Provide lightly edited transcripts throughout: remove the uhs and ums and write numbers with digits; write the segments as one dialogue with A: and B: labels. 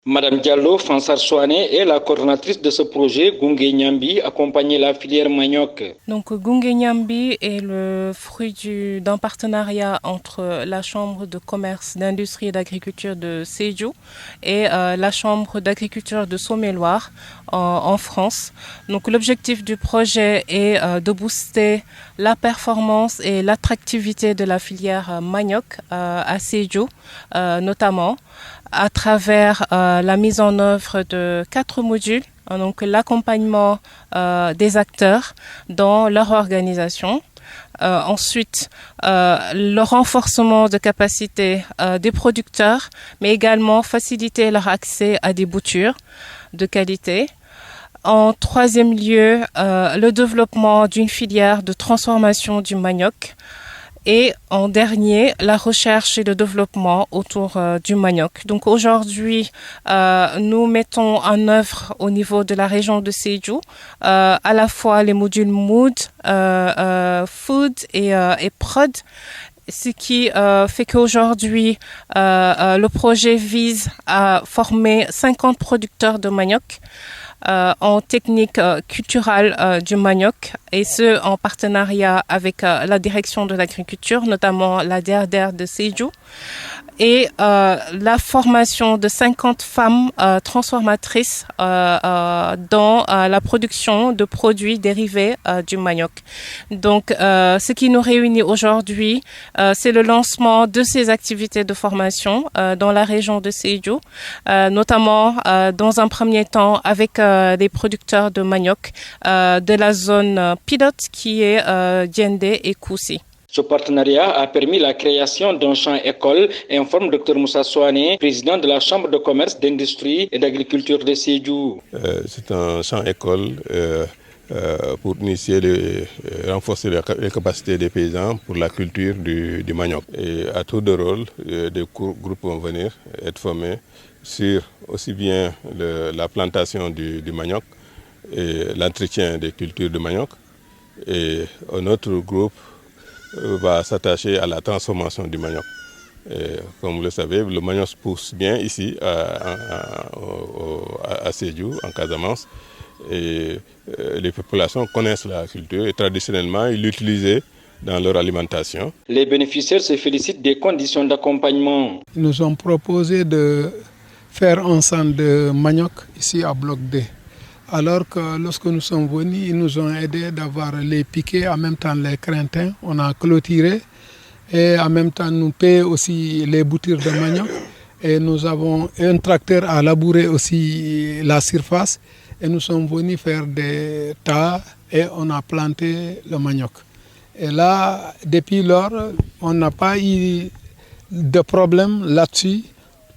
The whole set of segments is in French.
A: Madame Diallo Fansar Souane est la coordonnatrice de ce projet Gunge Nyambi, accompagner la filière manioc.
B: Donc Gunge Nyambi est le fruit d'un partenariat entre la Chambre de commerce, d'industrie et d'agriculture de Sédhiou et la Chambre d'agriculture de Saône-et-Loire en France. Donc l'objectif du projet est de booster la performance et l'attractivité de la filière manioc à Sédhiou notamment à travers la mise en œuvre de 4 modules, donc l'accompagnement des acteurs dans leur organisation. Ensuite, le renforcement de capacité des producteurs, mais également faciliter leur accès à des boutures de qualité. En troisième lieu, le développement d'une filière de transformation du manioc. Et en dernier, la recherche et le développement autour du manioc. Donc aujourd'hui, nous mettons en œuvre au niveau de la région de Sédhiou à la fois les modules Mood, Food et Prod. Ce qui fait qu'aujourd'hui, le projet vise à former 50 producteurs de manioc en technique culturelle du manioc, et ce en partenariat avec la direction de l'agriculture, notamment la DRDR de Sédhiou, et la formation de 50 femmes transformatrices dans la production de produits dérivés du manioc. Donc, ce qui nous réunit aujourd'hui, c'est le lancement de ces activités de formation dans la région de Sédhiou, notamment dans un premier temps avec des producteurs de manioc de la zone pilote qui est Diendé et Koussi.
A: Ce partenariat a permis la création d'un champ école, informe Dr Moussa Souane, président de la Chambre de commerce, d'industrie et d'agriculture de Sédhiou.
C: C'est un champ école pour initier renforcer les capacités des paysans pour la culture du manioc. Et à tour de rôle, des groupes vont venir être formés sur aussi bien la plantation du manioc et l'entretien des cultures de manioc. Et un autre groupe va s'attacher à la transformation du manioc. Et comme vous le savez, le manioc pousse bien ici à Sédhiou, en Casamance. Et les populations connaissent la culture et traditionnellement, ils l'utilisaient dans leur alimentation.
A: Les bénéficiaires se félicitent des conditions d'accompagnement.
D: Ils nous ont proposé de faire un centre de manioc ici à Bloc D. Alors que lorsque nous sommes venus, ils nous ont aidés d'avoir les piquets, en même temps les crinquins, on a clôturé et en même temps nous payons aussi les boutures de manioc. Et nous avons un tracteur à labourer aussi la surface et nous sommes venus faire des tas et on a planté le manioc. Et là, depuis lors, on n'a pas eu de problème là-dessus.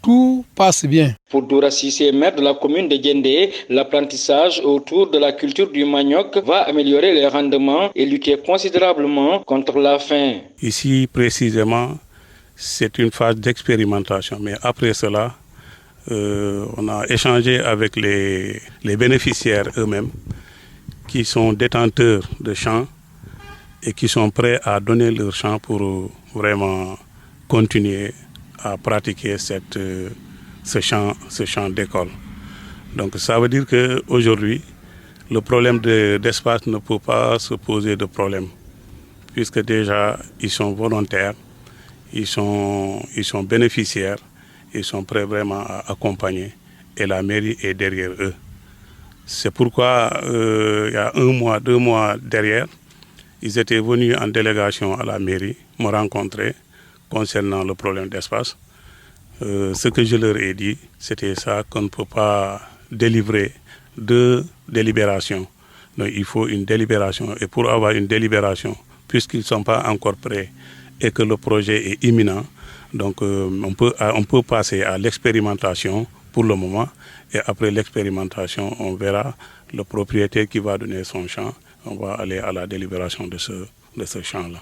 D: Tout passe bien.
A: Pour Doura Sissé, maire de la commune de Diendé, l'apprentissage autour de la culture du manioc va améliorer les rendements et lutter considérablement contre la faim.
E: Ici, précisément, c'est une phase d'expérimentation. Mais après cela, on a échangé avec les bénéficiaires eux-mêmes qui sont détenteurs de champs et qui sont prêts à donner leur champ pour vraiment continuer à pratiquer ce champ d'école. Donc ça veut dire qu'aujourd'hui, le problème d'espace ne peut pas se poser de problème, puisque déjà ils sont volontaires, ils sont bénéficiaires, ils sont prêts vraiment à accompagner et la mairie est derrière eux. C'est pourquoi il y a 1 mois, 2 mois derrière, ils étaient venus en délégation à la mairie me rencontrer concernant le problème d'espace. Ce que je leur ai dit, c'était ça, qu'on ne peut pas délivrer 2 délibérations. Donc il faut une délibération. Et pour avoir une délibération, puisqu'ils ne sont pas encore prêts et que le projet est imminent, donc on peut passer à l'expérimentation pour le moment. Et après l'expérimentation, on verra le propriétaire qui va donner son champ. On va aller à la délibération de ce champ-là.